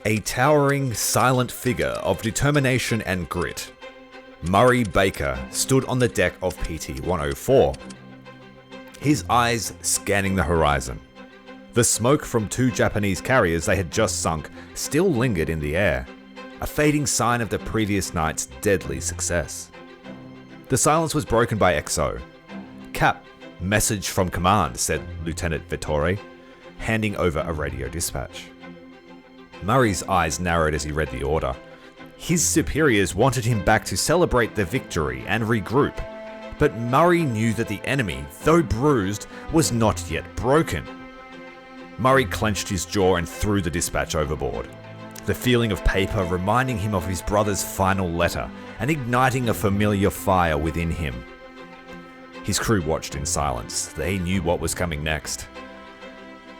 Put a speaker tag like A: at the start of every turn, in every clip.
A: A towering, silent figure of determination and grit, Murray Baker stood on the deck of PT-104, his eyes scanning the horizon. The smoke from 2 Japanese carriers they had just sunk still lingered in the air, a fading sign of the previous night's deadly success. The silence was broken by XO. "Cap, message from command," said Lieutenant Vittori, handing over a radio dispatch. Murray's eyes narrowed as he read the order. His superiors wanted him back to celebrate the victory and regroup, but Murray knew that the enemy, though bruised, was not yet broken. Murray clenched his jaw and threw the dispatch overboard, the feeling of paper reminding him of his brother's final letter and igniting a familiar fire within him. His crew watched in silence. They knew what was coming next.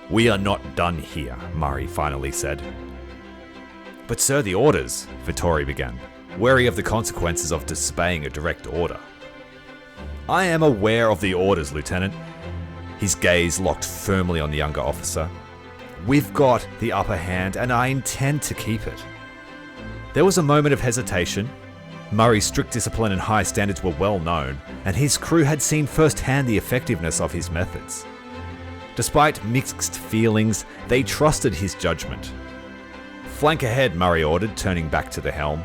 A: "We are not done here," Murray finally said. "But sir, the orders," Vittori began, wary of the consequences of disobeying a direct order. "I am aware of the orders, Lieutenant." His gaze locked firmly on the younger officer. "We've got the upper hand, and I intend to keep it." There was a moment of hesitation. Murray's strict discipline and high standards were well known, and his crew had seen firsthand the effectiveness of his methods. Despite mixed feelings, they trusted his judgment. "Flank ahead," Murray ordered, turning back to the helm.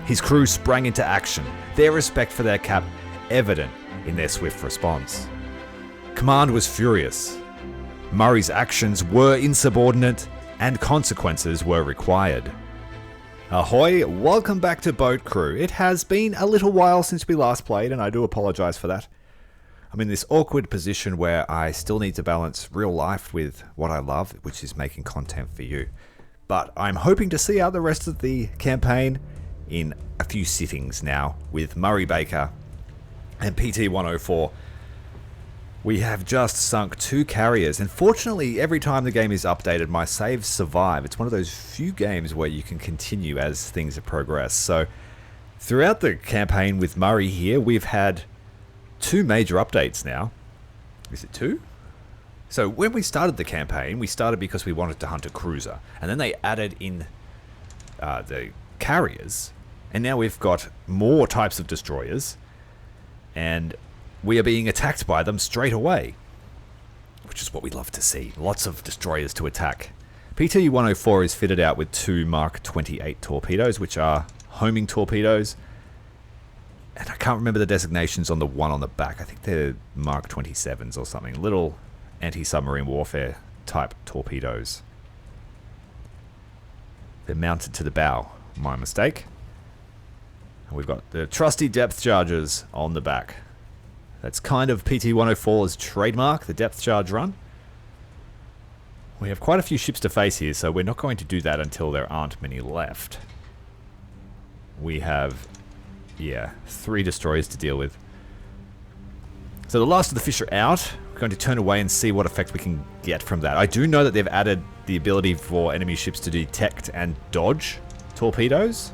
A: His crew sprang into action, their respect for their cap evident in their swift response. Command was furious. Murray's actions were insubordinate, and consequences were required. Ahoy, welcome back to Boat Crew. It has been a little while since we last played, and I do apologize for that. I'm in this awkward position where I still need to balance real life with what I love, which is making content for you. But I'm hoping to see out the rest of the campaign in a few sittings now with Murray Baker and PT-104. We have just sunk 2 carriers, and fortunately every time the game is updated my saves survive. It's one of those few games where you can continue as things progress. So throughout the campaign with Murray here, we've had 2 major updates now. Is it 2? So when we started the campaign, we started because we wanted to hunt a cruiser, and then they added in the carriers, and now we've got more types of destroyers, and we are being attacked by them straight away, which is what we love to see. Lots of destroyers to attack. PT-104 is fitted out with 2 Mark 28 torpedoes, which are homing torpedoes, and I can't remember the designations on the one on the back. I think they're Mark 27s or something. Little anti-submarine warfare type torpedoes. They're mounted to the bow. My mistake. And we've got the trusty depth charges on the back. That's kind of PT-104's trademark, the depth charge run. We have quite a few ships to face here, so we're not going to do that until there aren't many left. We have, 3 destroyers to deal with. So the last of the fish are out. We're going to turn away and see what effect we can get from that. I do know that they've added the ability for enemy ships to detect and dodge torpedoes.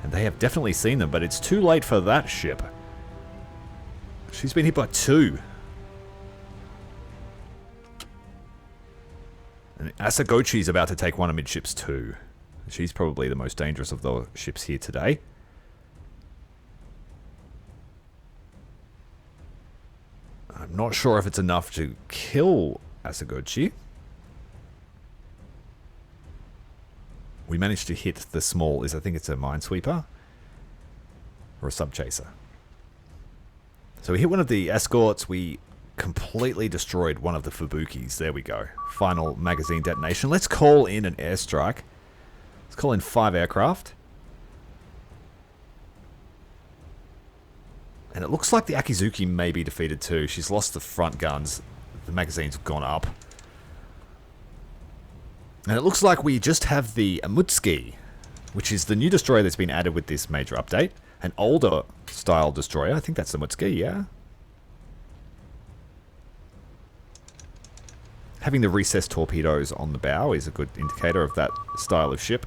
A: And they have definitely seen them, but it's too late for that ship. She's been hit by 2. And Asagochi's about to take one amidships too. She's probably the most dangerous of the ships here today. I'm not sure if it's enough to kill Asagochi. We managed to hit the small, I think it's a minesweeper or a subchaser. So we hit one of the escorts. We completely destroyed one of the Fubukis. There we go. Final magazine detonation. Let's call in an airstrike. Let's call in 5 aircraft. And it looks like the Akizuki may be defeated too. She's lost the front guns. The magazines have gone up. And it looks like we just have the Amutsuki, which is the new destroyer that's been added with this major update. An older style destroyer. I think that's the Amutsuki, yeah. Having the recessed torpedoes on the bow is a good indicator of that style of ship.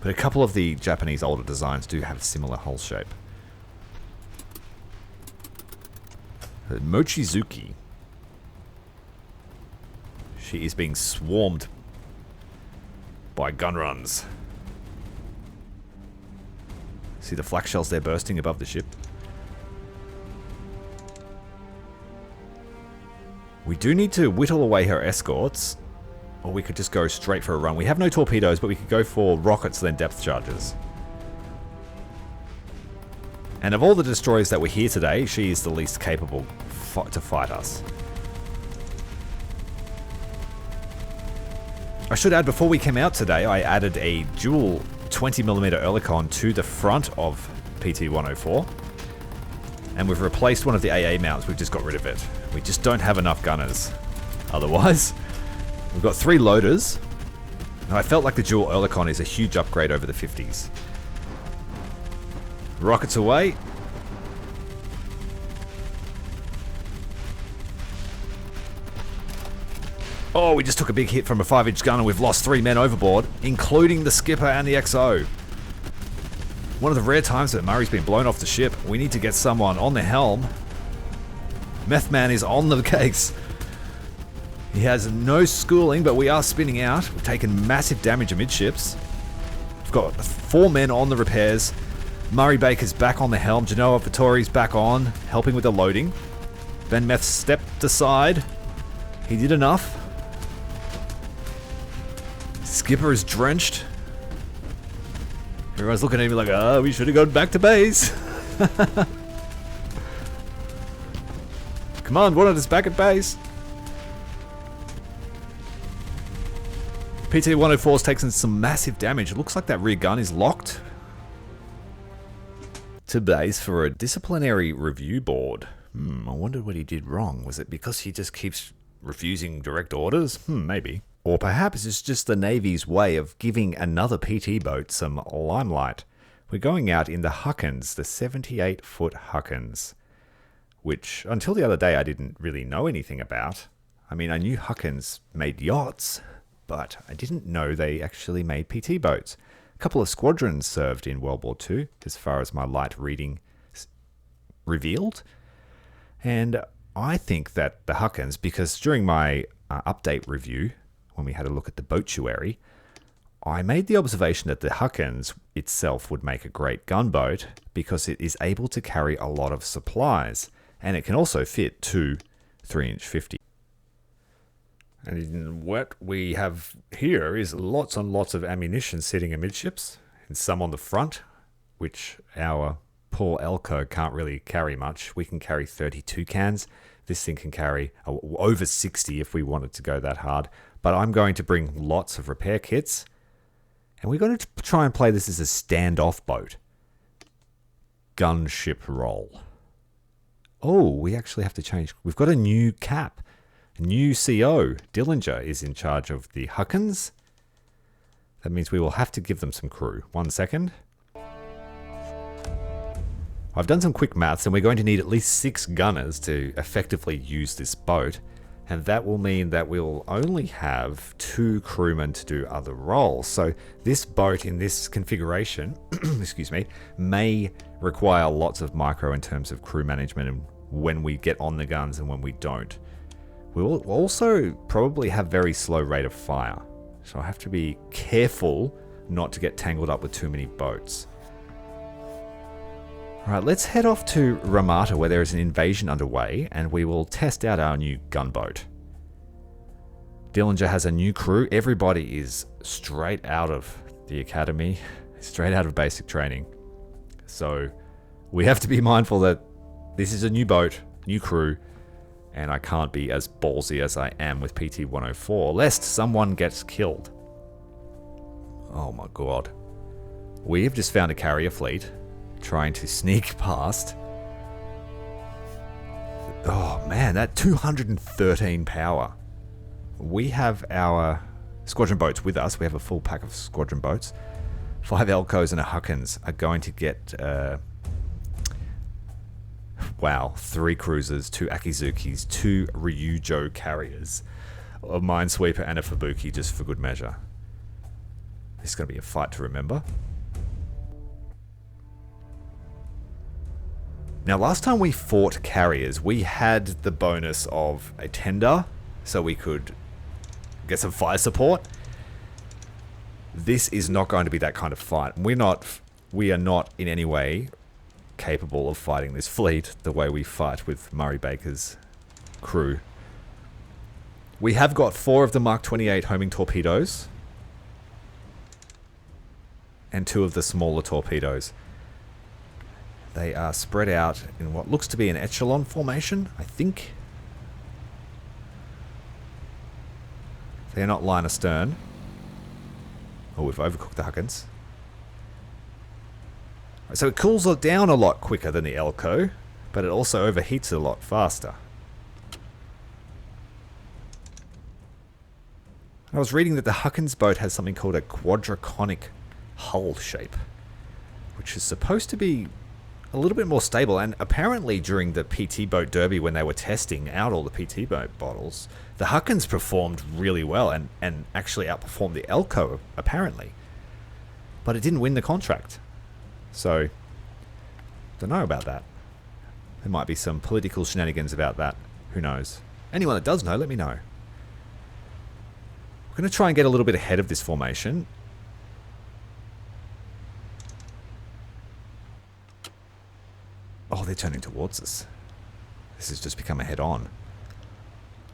A: But a couple of the Japanese older designs do have a similar hull shape. The Mochizuki. She is being swarmed by gun runs. See the flak shells there bursting above the ship. We do need to whittle away her escorts, or we could just go straight for a run. We have no torpedoes, but we could go for rockets, then depth charges. And of all the destroyers that were here today, she is the least capable to fight us. I should add, before we came out today, I added a dual 20mm Oerlikon to the front of PT-104. And we've replaced one of the AA mounts. We've just got rid of it. We just don't have enough gunners. Otherwise, we've got 3 loaders. And I felt like the dual Oerlikon is a huge upgrade over the 50s. Rockets away. Oh, we just took a big hit from a 5-inch gun and we've lost 3 men overboard, including the skipper and the XO. One of the rare times that Murray's been blown off the ship. We need to get someone on the helm. Meth Man is on the case. He has no schooling, but we are spinning out. We've taken massive damage amidships. We've got 4 men on the repairs. Murray Baker's back on the helm. Genoa Vittori's back on, helping with the loading. Ben Meth stepped aside. He did enough. Skipper is drenched. Everyone's looking at me like, oh, we should have gone back to base. Come on, wanted us back at base. PT-104's taken some massive damage. It looks like that rear gun is locked to base for a disciplinary review board. I wondered what he did wrong. Was it because he just keeps refusing direct orders? Maybe. Or perhaps it's just the Navy's way of giving another PT boat some limelight. We're going out in the Huckins, the 78-foot Huckins, which until the other day I didn't really know anything about. I mean, I knew Huckins made yachts, but I didn't know they actually made PT boats. A couple of squadrons served in World War II, as far as my light reading revealed. And I think that the Huckins, because during my update review, when we had a look at the boatuary, I made the observation that the Huckins itself would make a great gunboat because it is able to carry a lot of supplies, and it can also fit 2 3-inch 50. And what we have here is lots and lots of ammunition sitting amidships, and some on the front, which our poor Elco can't really carry much. We can carry 32 cans. This thing can carry over 60 if we wanted to go that hard. But I'm going to bring lots of repair kits. And we're going to try and play this as a standoff boat. Gunship roll. Oh, we actually have to change. We've got a new cap. New CO. Dillinger is in charge of the Huckins. That means we will have to give them some crew. 1 second. I've done some quick maths and we're going to need at least 6 gunners to effectively use this boat. And that will mean that we'll only have 2 crewmen to do other roles. So this boat in this configuration, excuse me, may require lots of micro in terms of crew management and when we get on the guns and when we don't. We will also probably have very slow rate of fire. So I have to be careful not to get tangled up with too many boats. Alright, let's head off to Ramata where there is an invasion underway and we will test out our new gunboat. Dillinger has a new crew. Everybody is straight out of the academy, straight out of basic training. So we have to be mindful that this is a new boat, new crew, and I can't be as ballsy as I am with PT-104, lest someone gets killed. Oh my god. We have just found a carrier fleet trying to sneak past. Oh man, that 213 power. We have our squadron boats with us. We have a full pack of squadron boats. 5 Elcos and a Huckins are going to get, wow, 3 cruisers, 2 Akizukis, 2 Ryujo carriers, a minesweeper and a Fubuki just for good measure. This is going to be a fight to remember. Now, last time we fought carriers, we had the bonus of a tender, so we could get some fire support. This is not going to be that kind of fight. We are not in any way capable of fighting this fleet the way we fight with Murray Baker's crew. We have got 4 of the Mark 28 homing torpedoes and 2 of the smaller torpedoes. They are spread out in what looks to be an echelon formation, I think. They're not line astern. Oh, we've overcooked the Huckins. So it cools down a lot quicker than the Elco, but it also overheats a lot faster. I was reading that the Huckins boat has something called a quadraconic hull shape, which is supposed to be a little bit more stable. And apparently during the PT boat derby, when they were testing out all the PT boat bottles, the Huckins performed really well and actually outperformed the Elco, apparently. But it didn't win the contract. So, don't know about that. There might be some political shenanigans about that. Who knows? Anyone that does know, let me know. We're going to try and get a little bit ahead of this formation. Oh, they're turning towards us. This has just become a head-on.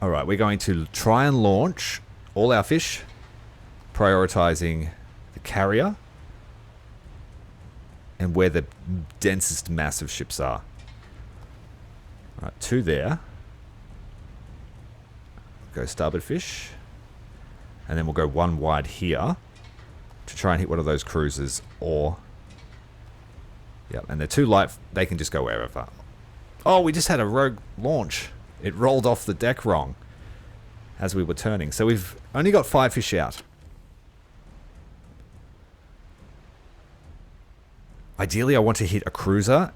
A: Alright, we're going to try and launch all our fish, prioritizing the carrier and where the densest mass of ships are. Alright, 2 there. Go starboard fish. And then we'll go 1 wide here to try and hit one of those cruisers, or... Yep, and they're too light, they can just go wherever. Oh, we just had a rogue launch. It rolled off the deck wrong as we were turning. So we've only got 5 fish out. Ideally, I want to hit a cruiser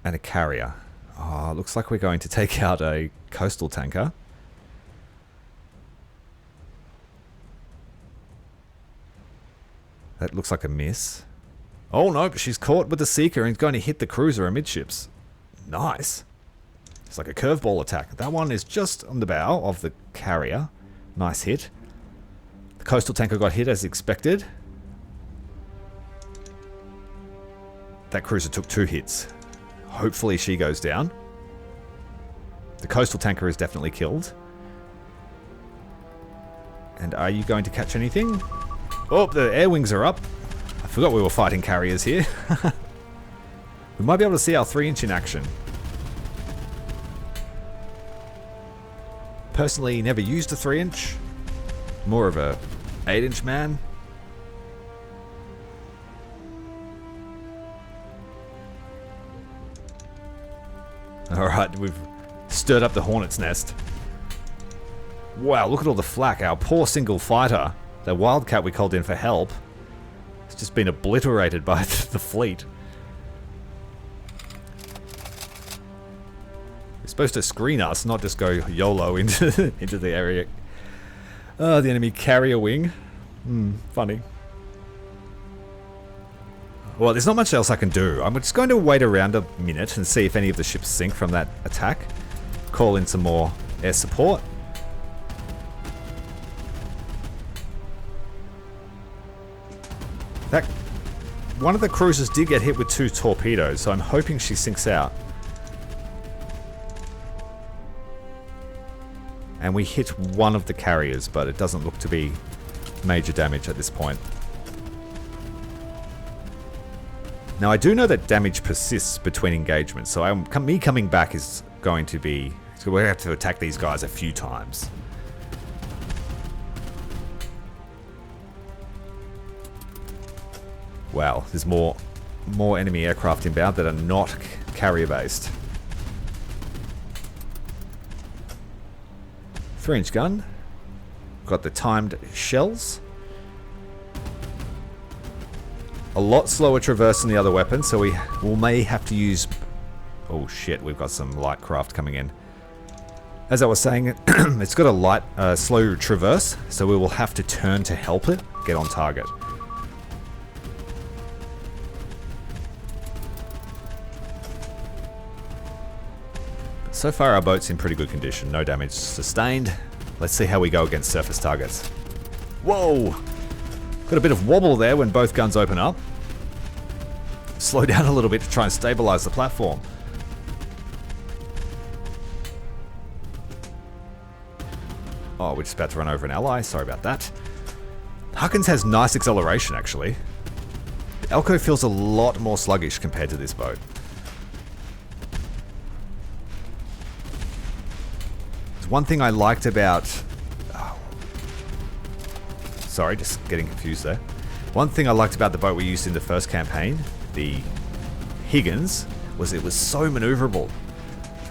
A: and a carrier. Oh, looks like we're going to take out a coastal tanker. That looks like a miss. Oh no, she's caught with the Seeker and going to hit the cruiser amidships. Nice. It's like a curveball attack. That one is just on the bow of the carrier. Nice hit. The coastal tanker got hit as expected. That cruiser took 2 hits. Hopefully she goes down. The coastal tanker is definitely killed. And are you going to catch anything? Oh, the air wings are up. I forgot we were fighting carriers here. We might be able to see our 3-inch in action. Personally, never used a 3-inch. More of a 8-inch man. Alright, we've stirred up the hornet's nest. Wow, look at all the flak. Our poor single fighter, the Wildcat we called in for help, has just been obliterated by the fleet. We're supposed to screen us, not just go YOLO into the area. Oh, the enemy carrier wing. Funny. Well, there's not much else I can do. I'm just going to wait around a minute and see if any of the ships sink from that attack. Call in some more air support. One of the cruisers did get hit with 2 torpedoes, so I'm hoping she sinks out. And we hit one of the carriers, but it doesn't look to be major damage at this point. Now I do know that damage persists between engagements, so me coming back is going to be... So we're going to have to attack these guys a few times. Wow, there's more enemy aircraft inbound that are not carrier-based. 3-inch gun. Got the timed shells. A lot slower traverse than the other weapon, so we may have to use... Oh shit, we've got some light craft coming in. As I was saying, it's got a light, slow traverse, so we will have to turn to help it get on target. So far our boat's in pretty good condition, no damage sustained. Let's see how we go against surface targets. Whoa! Got a bit of wobble there when both guns open up. Slow down a little bit to try and stabilize the platform. Oh, we're just about to run over an ally. Sorry about that. Huckins has nice acceleration, actually. The Elko feels a lot more sluggish compared to this boat. There's one thing I liked about... Sorry, just getting confused there. One thing I liked about the boat we used in the first campaign, the Higgins, was it was so maneuverable.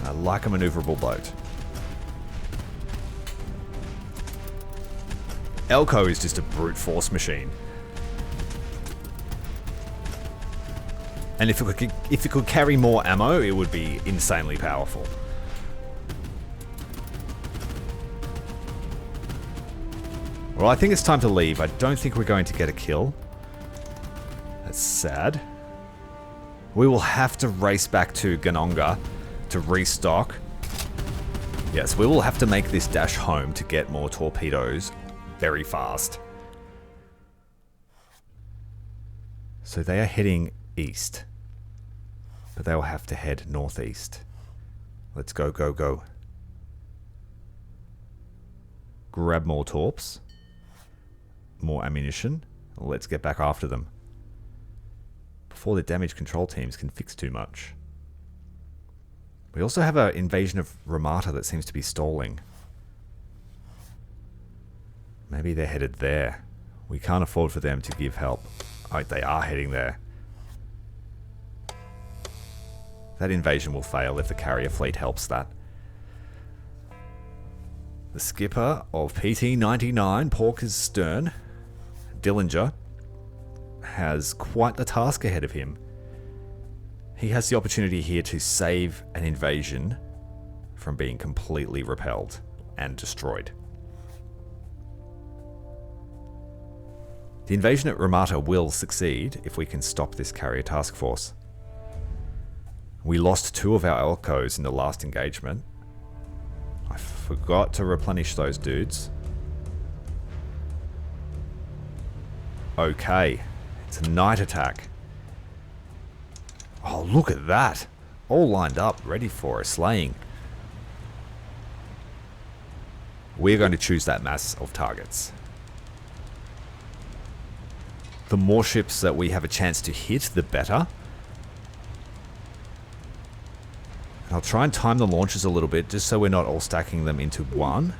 A: I like a maneuverable boat. Elko is just a brute force machine. And if it could carry more ammo, it would be insanely powerful. Well, I think it's time to leave. I don't think we're going to get a kill. That's sad. We will have to race back to Ganonga to restock. Yes, we will have to make this dash home to get more torpedoes very fast. So they are heading east. But they will have to head northeast. Let's go, go, go. Grab more torps. More ammunition. Let's get back after them. Before the damage control teams can fix too much. We also have an invasion of Ramata that seems to be stalling. Maybe they're headed there. We can't afford for them to give help. Oh, they are heading there. That invasion will fail if the carrier fleet helps that. The skipper of PT-99, Porker's stern, Dillinger, has quite the task ahead of him. He has the opportunity here to save an invasion from being completely repelled and destroyed. The invasion at Ramata will succeed if we can stop this carrier task force. We lost 2 of our Elkos in the last engagement. I forgot to replenish those dudes. Okay, it's a night attack. Oh, look at that. All lined up, ready for a slaying. We're going to choose that mass of targets. The more ships that we have a chance to hit, the better. I'll try and time the launches a little bit, just so we're not all stacking them into one.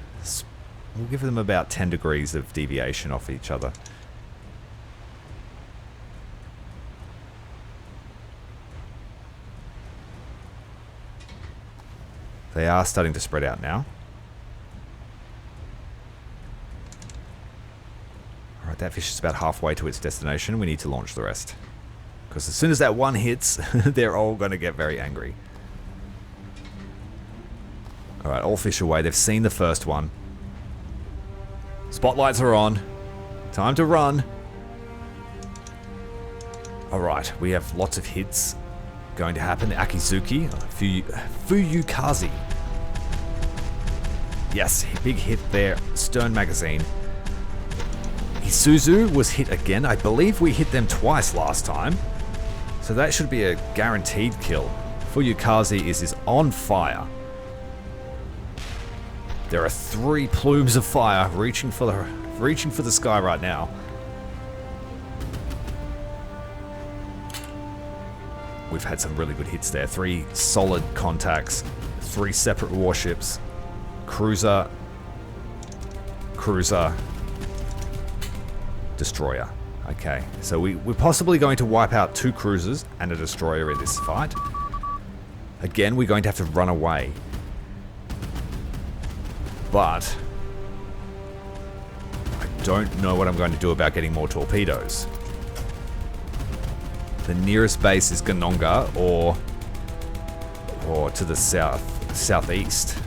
A: We'll give them about 10 degrees of deviation off each other. They are starting to spread out now. Alright, that fish is about halfway to its destination. We need to launch the rest. Because as soon as that one hits, they're all going to get very angry. Alright, all fish away. They've seen the first one. Spotlights are on. Time to run. Alright, we have lots of hits going to happen. The Akizuki, Fuyukaze. Yes, big hit there. Stern magazine. Isuzu was hit again. I believe we hit them twice last time. So that should be a guaranteed kill. Fuyukaze is on fire. There are 3 plumes of fire reaching for the sky right now. We've had some really good hits there. 3 solid contacts. 3 separate warships. Cruiser. Cruiser. Destroyer. Okay, so we're possibly going to wipe out 2 cruisers and a destroyer in this fight. Again, we're going to have to run away. But I don't know what I'm going to do about getting more torpedoes. The nearest base is Ganonga or to the southeast.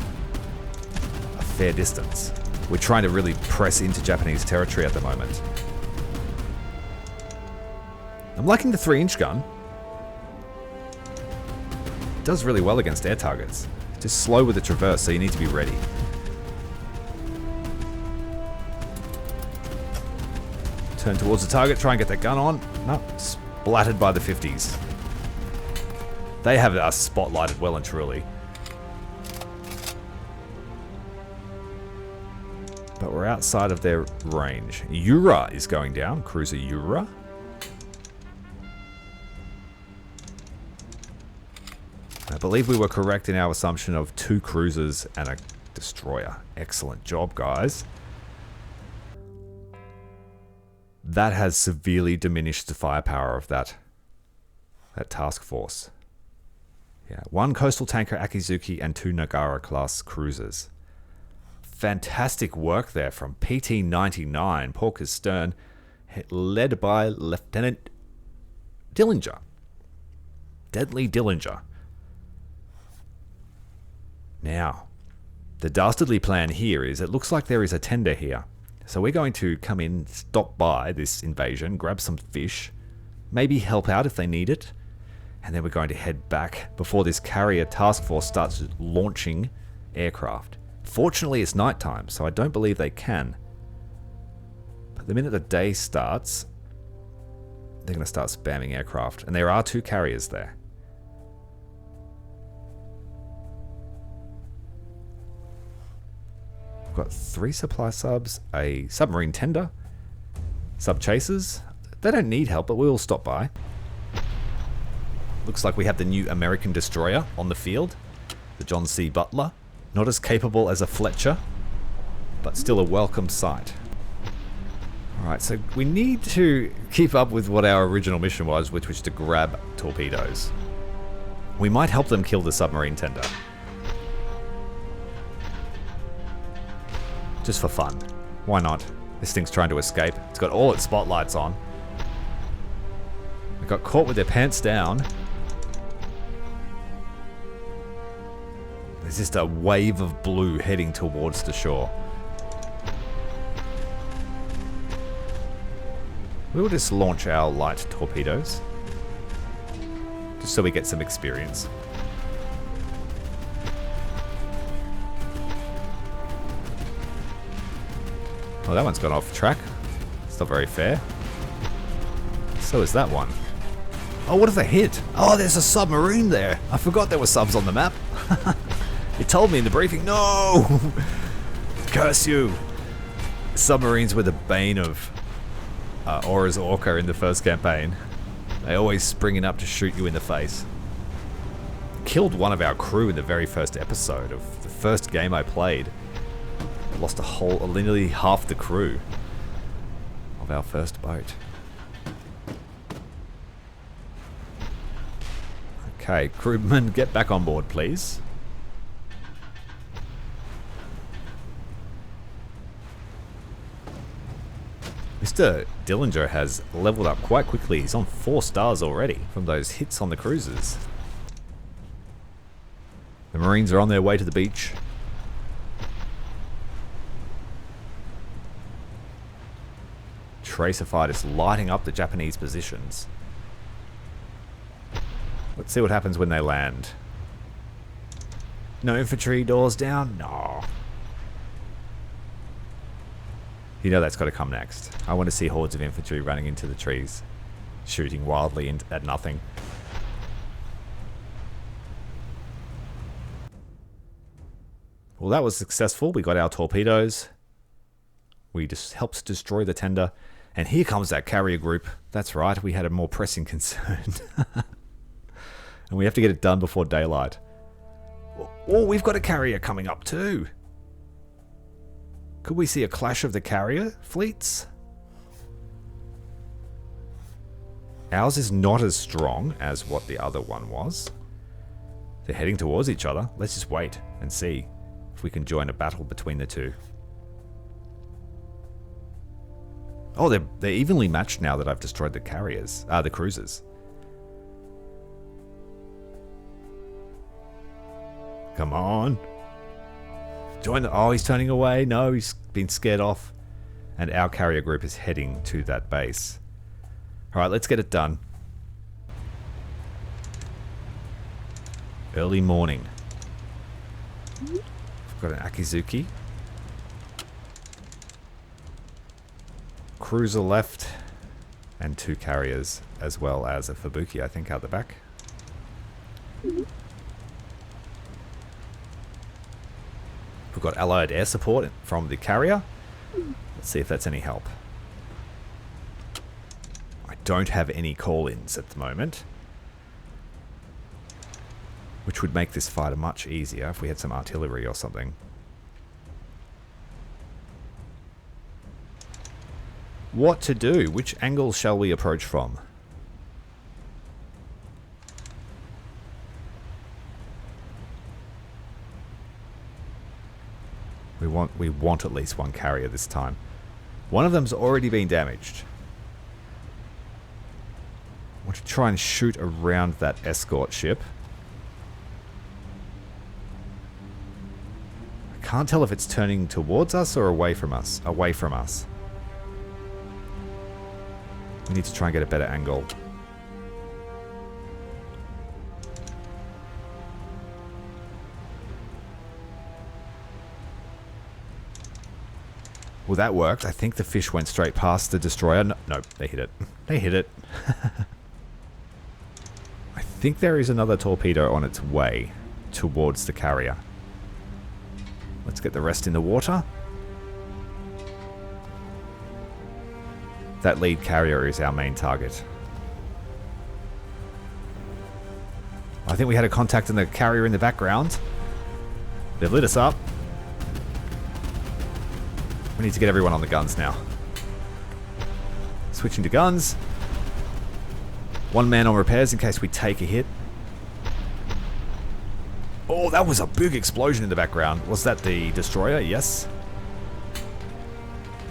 A: A fair distance. We're trying to really press into Japanese territory at the moment. I'm liking the 3-inch gun. It does really well against air targets. Just slow with the traverse, so you need to be ready. Turn towards the target, try and get that gun on. No, splattered by the 50s. They have us spotlighted well and truly. But we're outside of their range. Ura is going down. Cruiser Ura. I believe we were correct in our assumption of 2 cruisers and a destroyer. Excellent job, guys. That has severely diminished the firepower of that task force. Yeah, 1 coastal tanker Akizuki and 2 Nagara class cruisers. Fantastic work there from PT-99, Porker's stern, led by Lieutenant Dillinger. Deadly Dillinger. Now, the dastardly plan here is, it looks like there is a tender here. So we're going to come in, stop by this invasion, grab some fish, maybe help out if they need it, and then we're going to head back before this carrier task force starts launching aircraft. Fortunately, it's nighttime, so I don't believe they can. But the minute the day starts, they're going to start spamming aircraft, and there are 2 carriers there. We've got 3 supply subs, a submarine tender, sub chasers. They don't need help, but we will stop by. Looks like we have the new American destroyer on the field, the John C. Butler. Not as capable as a Fletcher, but still a welcome sight. Alright, so we need to keep up with what our original mission was, which was to grab torpedoes. We might help them kill the submarine tender. Just for fun. Why not? This thing's trying to escape. It's got all its spotlights on. They got caught with their pants down. There's just a wave of blue heading towards the shore. We'll just launch our light torpedoes. Just so we get some experience. Oh, that one's gone off track. It's not very fair. So is that one. Oh, what if they hit? Oh, there's a submarine there. I forgot there were subs on the map. You told me in the briefing. No! Curse you! Submarines were the bane of Aura's Orca in the first campaign. They always springing up to shoot you in the face. Killed one of our crew in the very first episode of the first game I played. I lost nearly half the crew of our first boat. Okay, crewmen, get back on board, please. Mr. Dillinger has leveled up quite quickly. He's on 4 stars already from those hits on the cruisers. The Marines are on their way to the beach. Tracer fighters lighting up the Japanese positions. Let's see what happens when they land. No infantry, doors down? No. You know that's got to come next. I want to see hordes of infantry running into the trees, shooting wildly at nothing. Well, that was successful. We got our torpedoes. We just helped destroy the tender. And here comes that carrier group. That's right, we had a more pressing concern. And we have to get it done before daylight. Oh, we've got a carrier coming up too. Could we see a clash of the carrier fleets? Ours is not as strong as what the other one was. They're heading towards each other. Let's just wait and see if we can join a battle between the two. Oh, they're evenly matched now that I've destroyed the carriers, the cruisers. Come on. Join the... Oh, he's turning away. No, he's been scared off. And our carrier group is heading to that base. Alright, let's get it done. Early morning. We've got an Akizuki. cruiser left. And 2 carriers, as well as a Fubuki, I think, out the back. We've got allied air support from the carrier. Let's see if that's any help. I don't have any call-ins at the moment, which would make this fighter much easier if we had some artillery or something. What to do? Which angle shall we approach from? We want at least 1 carrier this time. One of them's already been damaged. I want to try and shoot around that escort ship. I can't tell if it's turning towards us or away from us. Away from us. We need to try and get a better angle. Well, that worked. I think the fish went straight past the destroyer. No, they hit it. They hit it. I think there is another torpedo on its way towards the carrier. Let's get the rest in the water. That lead carrier is our main target. I think we had a contact in the carrier in the background. They've lit us up. We need to get everyone on the guns now. Switching to guns. 1 man on repairs in case we take a hit. Oh, that was a big explosion in the background. Was that the destroyer? Yes.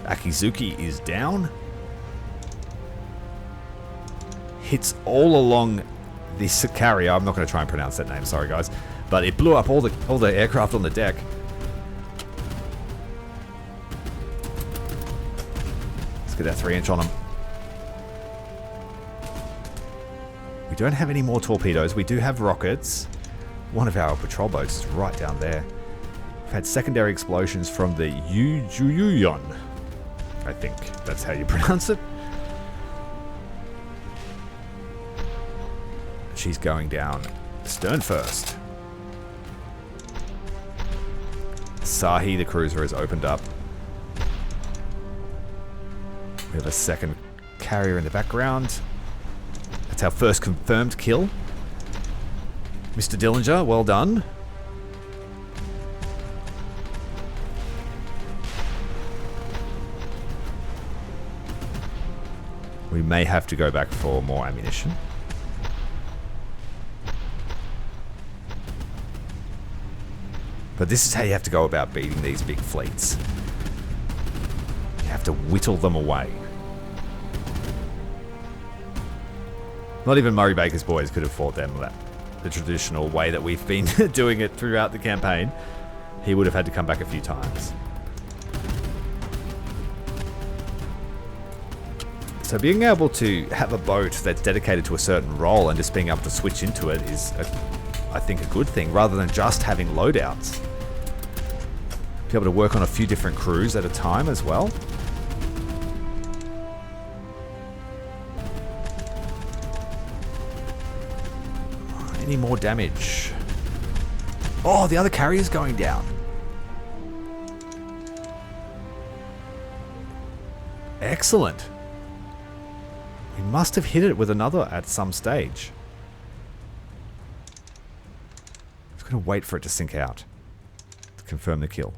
A: Akizuki is down. Hits all along this carrier. I'm not going to try and pronounce that name, sorry guys. But it blew up all the aircraft on the deck. Let's get that 3-inch on them. We don't have any more torpedoes. We do have rockets. One of our patrol boats is right down there. We've had secondary explosions from the Yujuyuyon. I think that's how you pronounce it. She's going down stern first. Sahi, the cruiser, has opened up. We have a second carrier in the background. That's our first confirmed kill. Mr. Dillinger, well done. We may have to go back for more ammunition. But this is how you have to go about beating these big fleets. You have to whittle them away. Not even Murray Baker's boys could have fought them the traditional way that we've been doing it throughout the campaign. He would have had to come back a few times. So being able to have a boat that's dedicated to a certain role and just being able to switch into it is, I think, a good thing, rather than just having loadouts. Be able to work on a few different crews at a time as well. Any more damage? Oh, the other carrier's going down. Excellent. We must have hit it with another at some stage. Just going to wait for it to sink out to confirm the kill.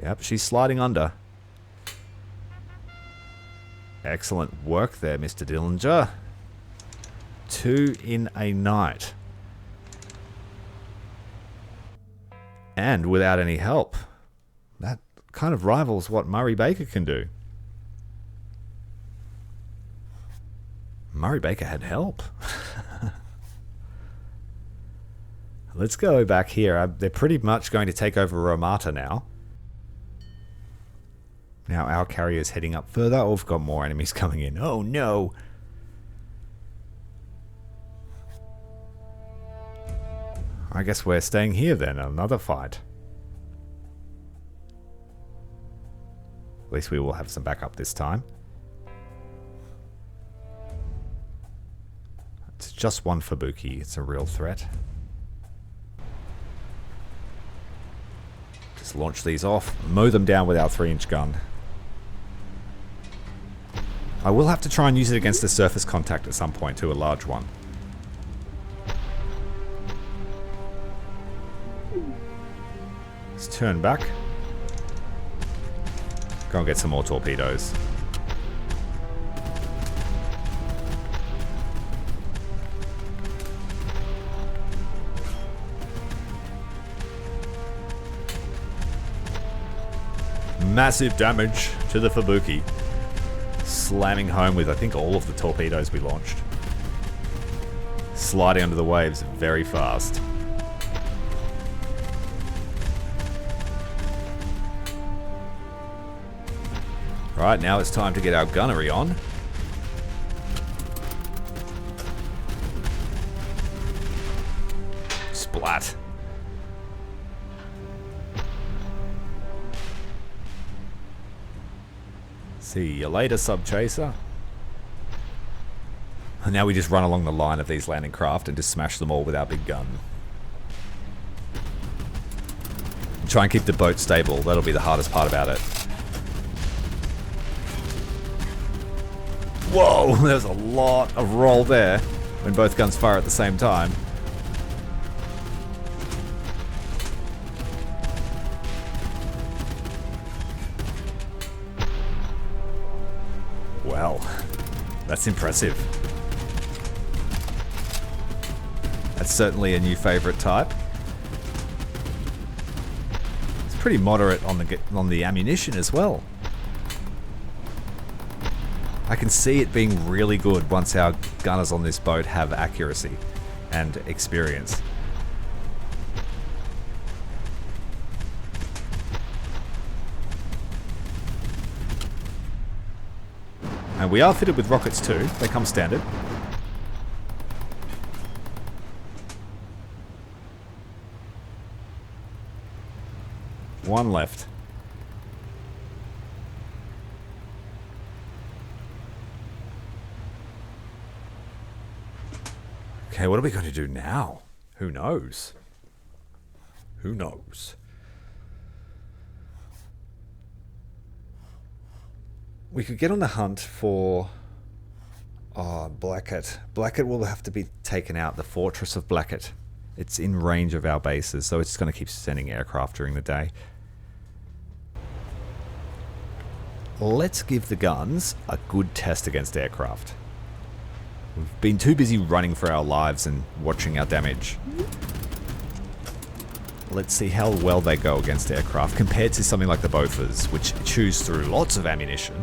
A: Yep, she's sliding under. Excellent work there, Mr. Dillinger. 2 in a night. And without any help. That kind of rivals what Murray Baker can do. Murray Baker had help. Let's go back here. They're pretty much going to take over Romata now. Now our carrier's heading up further. Oh, we've got more enemies coming in. Oh no! I guess we're staying here then. Another fight. At least we will have some backup this time. It's just one Fubuki. It's a real threat. Just launch these off. Mow them down with our 3-inch gun. I will have to try and use it against a surface contact at some point too, a large one. Let's turn back. Go and get some more torpedoes. Massive damage to the Fubuki. Slamming home with, I think, all of the torpedoes we launched. Sliding under the waves very fast. Right, now it's time to get our gunnery on. Splat. See you later, sub-chaser. And now we just run along the line of these landing craft and just smash them all with our big gun. Try and keep the boat stable. That'll be the hardest part about it. Whoa, there's a lot of roll there when both guns fire at the same time. Well, that's impressive. That's certainly a new favorite type. It's pretty moderate on the ammunition as well. I can see it being really good once our gunners on this boat have accuracy and experience. And we are fitted with rockets too. They come standard. One left. Okay, what are we going to do now? Who knows? Who knows? We could get on the hunt for... Oh, Blackett. Blackett will have to be taken out. The Fortress of Blackett. It's in range of our bases, so it's going to keep sending aircraft during the day. Let's give the guns a good test against aircraft. We've been too busy running for our lives and watching our damage. Let's see how well they go against aircraft compared to something like the Bofors, which chews through lots of ammunition.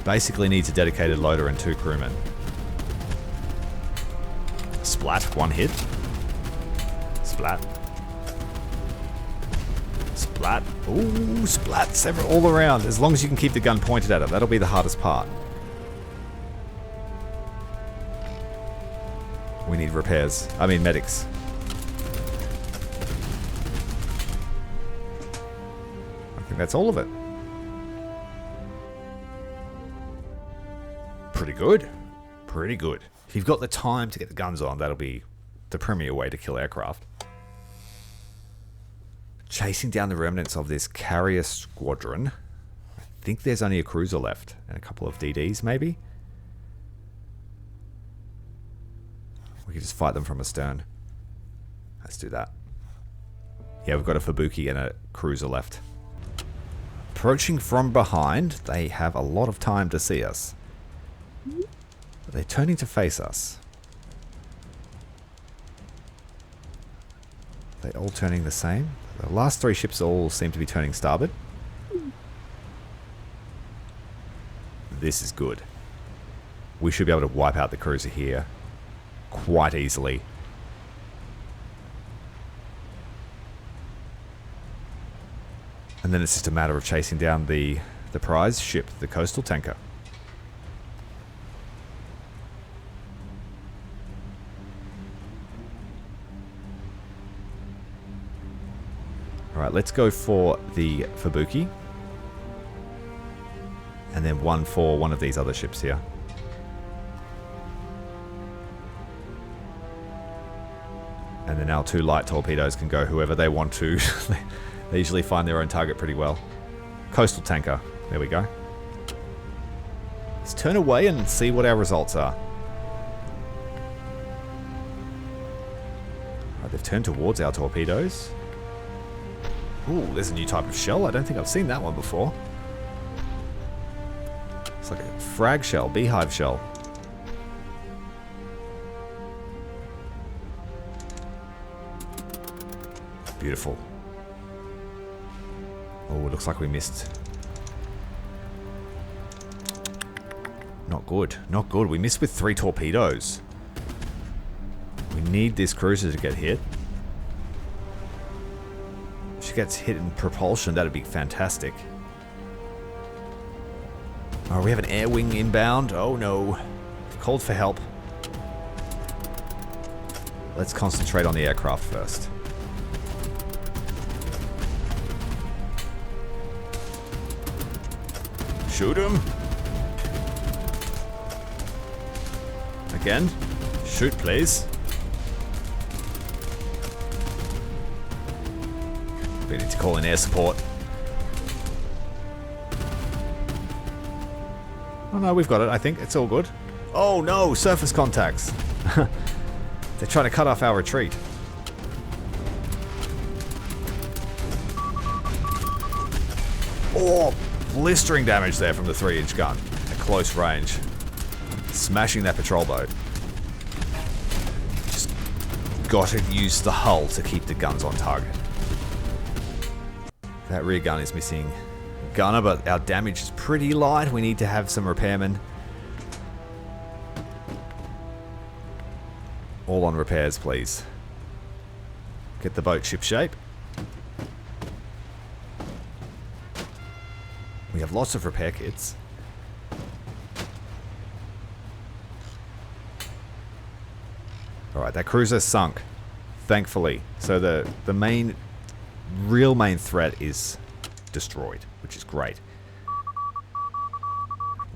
A: Basically needs a dedicated loader and 2 crewmen. Splat, 1 hit. Splat. Splat. Ooh, splat, several all around. As long as you can keep the gun pointed at it, that'll be the hardest part. We need repairs. I mean medics. I think that's all of it. Pretty good. Pretty good. If you've got the time to get the guns on, that'll be the premier way to kill aircraft. Chasing down the remnants of this carrier squadron. I think there's only a cruiser left and a couple of DDs maybe. We can just fight them from astern. Let's do that. Yeah, we've got a Fubuki and a cruiser left. Approaching from behind, they have a lot of time to see us. But they're turning to face us. They're all turning the same. The last 3 ships all seem to be turning starboard. This is good. We should be able to wipe out the cruiser here quite easily. And then it's just a matter of chasing down the prize ship, the coastal tanker. Alright, let's go for the Fubuki. And then one for one of these other ships here. And then our 2 light torpedoes can go whoever they want to. They usually find their own target pretty well. Coastal tanker. There we go. Let's turn away and see what our results are. Right, they've turned towards our torpedoes. Ooh, there's a new type of shell. I don't think I've seen that one before. It's like a frag shell, beehive shell. Beautiful. Oh, it looks like we missed. Not good. Not good. We missed with 3 torpedoes. We need this cruiser to get hit. If she gets hit in propulsion, that'd be fantastic. Oh, we have an air wing inbound. Oh no. We've called for help. Let's concentrate on the aircraft first. Shoot him. Again. Shoot, please. We need to call in air support. Oh no, we've got it, I think. It's all good. Oh no, surface contacts. They're trying to cut off our retreat. Oh, blistering damage there from the 3-inch gun at close range. Smashing that patrol boat. Just gotta use the hull to keep the guns on target. That rear gun is missing gunner, but our damage is pretty light. We need to have some repairmen. All on repairs, please. Get the boat ship shape. We have lots of repair kits. Alright, that cruiser sunk. Thankfully. So the real main threat is destroyed, which is great.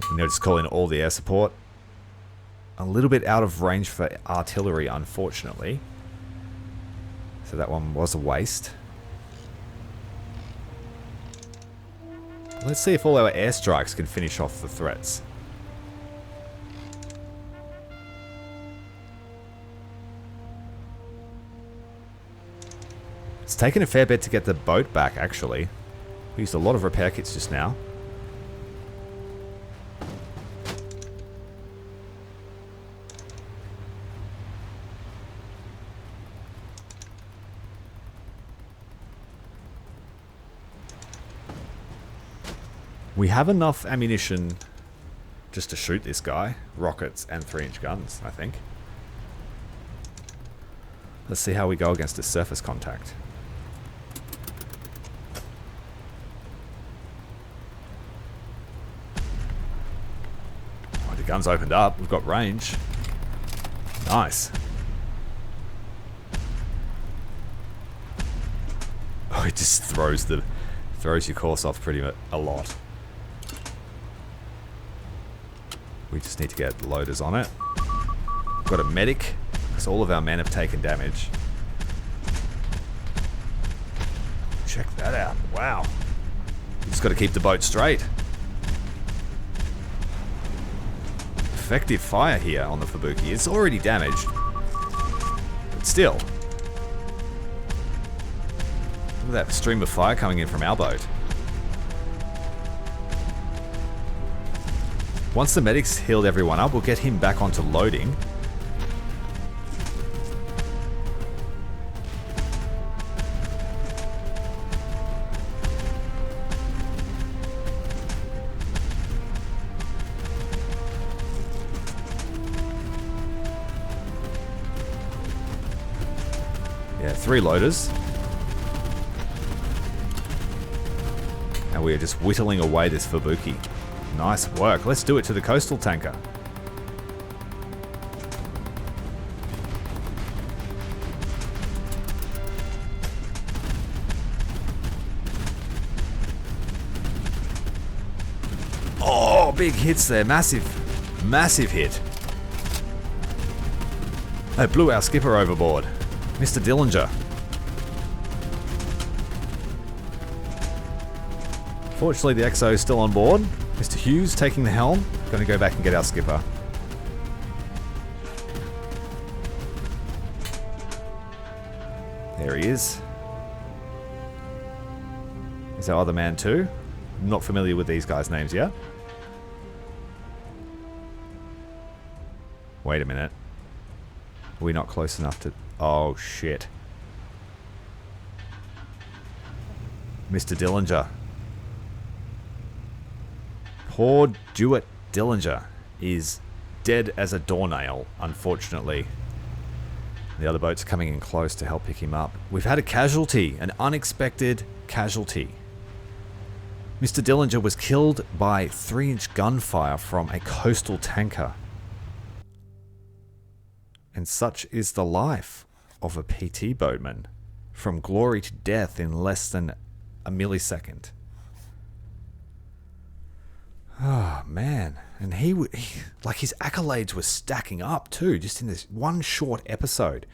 A: We can now just call in all the air support. A little bit out of range for artillery, unfortunately. So that one was a waste. Let's see if all our airstrikes can finish off the threats. It's taken a fair bit to get the boat back, actually. We used a lot of repair kits just now. We have enough ammunition just to shoot this guy. Rockets and 3-inch guns, I think. Let's see how we go against a surface contact. Oh, the gun's opened up. We've got range. Nice. Oh, it just throws your course off pretty much a lot. We just need to get loaders on it. We've got a medic, because all of our men have taken damage. Check that out. Wow. We just got to keep the boat straight. Effective fire here on the Fubuki. It's already damaged. But still. Look at that stream of fire coming in from our boat. Once the medic's healed everyone up, we'll get him back onto loading. Yeah, 3 loaders. And we are just whittling away this Fubuki. Nice work. Let's do it to the coastal tanker. big hits there. Massive, massive hit. They blew our skipper overboard. Mr. Dillinger. Fortunately, the XO is still on board. Mr. Hughes taking the helm. Going to go back and get our skipper. There he is. Is our other man too? I'm not familiar with these guys' names yet. Wait a minute. Are we not close enough to... Oh, shit. Mr. Dillinger. Poor Stuart Dillinger is dead as a doornail, unfortunately. The other boat's coming in close to help pick him up. We've had a casualty, an unexpected casualty. Mr. Dillinger was killed by 3-inch gunfire from a coastal tanker. And such is the life of a PT boatman. From glory to death in less than a millisecond. Oh, man. And like his accolades were stacking up too, just in this one short episode.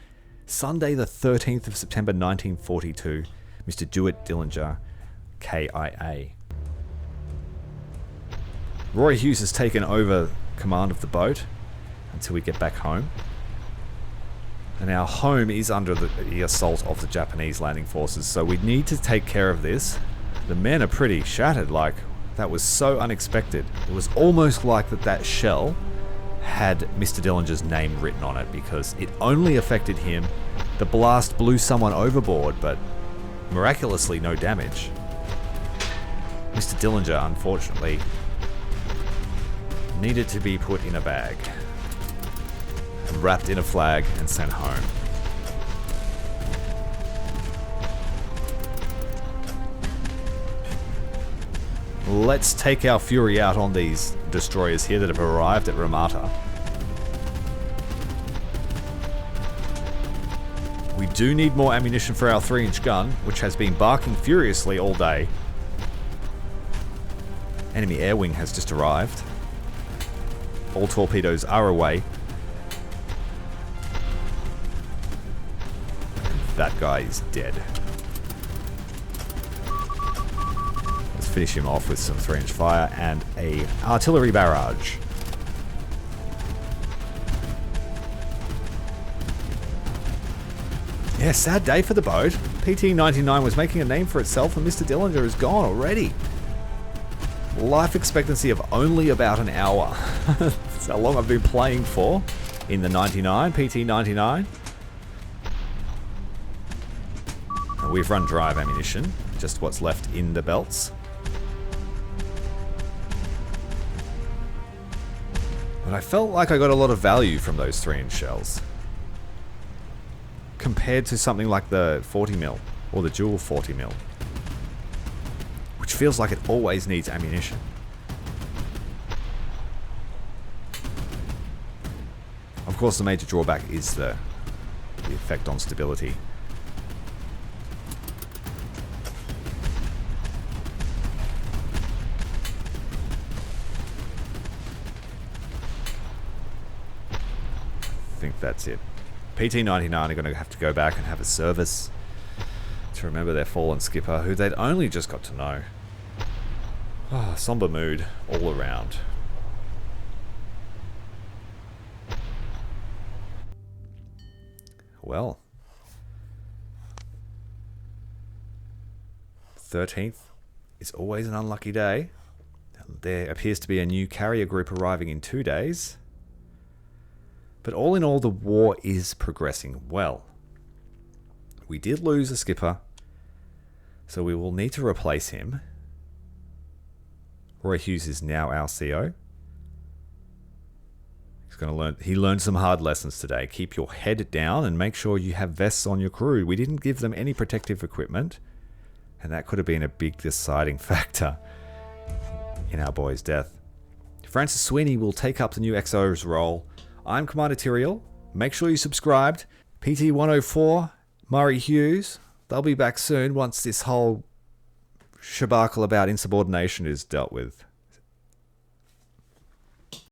A: Sunday the 13th of September 1942, Mr. Stuart Dillinger, KIA. Roy Hughes has taken over command of the boat until we get back home. And our home is under the assault of the Japanese landing forces, so we need to take care of this. The men are pretty shattered, like, that was so unexpected. It was almost like that shell had Mr. Dillinger's name written on it, because it only affected him. The blast blew someone overboard, but miraculously no damage. Mr. Dillinger, unfortunately, needed to be put in a bag, wrapped in a flag and sent home. Let's take our fury out on these destroyers here that have arrived at Ramata. We do need more ammunition for our 3-inch gun, which has been barking furiously all day. Enemy air wing has just arrived. All torpedoes are away. That guy is dead. Let's finish him off with some 3-inch fire and a artillery barrage. Yeah, sad day for the boat. PT-99 was making a name for itself and Mr. Dillinger is gone already. Life expectancy of only about an hour. That's how long I've been playing for in the 99, PT-99. We've run drive ammunition, just what's left in the belts. But I felt like I got a lot of value from those 3-inch shells. Compared to something like the 40mm, or the dual 40mm. Which feels like it always needs ammunition. Of course, the major drawback is the effect on stability. I think that's it. PT-99 are going to have to go back and have a service to remember their fallen skipper, who they'd only just got to know. Oh, somber mood all around. Well, 13th is always an unlucky day. There appears to be a new carrier group arriving in 2 days. But all in all, the war is progressing well. We did lose a skipper, so we will need to replace him. Roy Hughes is now our CO. He learned some hard lessons today. Keep your head down and make sure you have vests on your crew. We didn't give them any protective equipment, and that could have been a big deciding factor in our boy's death. Francis Sweeney will take up the new XO's role. I'm Commander Tyrael. Make sure you subscribed. PT-104, Murray Hughes. They'll be back soon once this whole shabacle about insubordination is dealt with.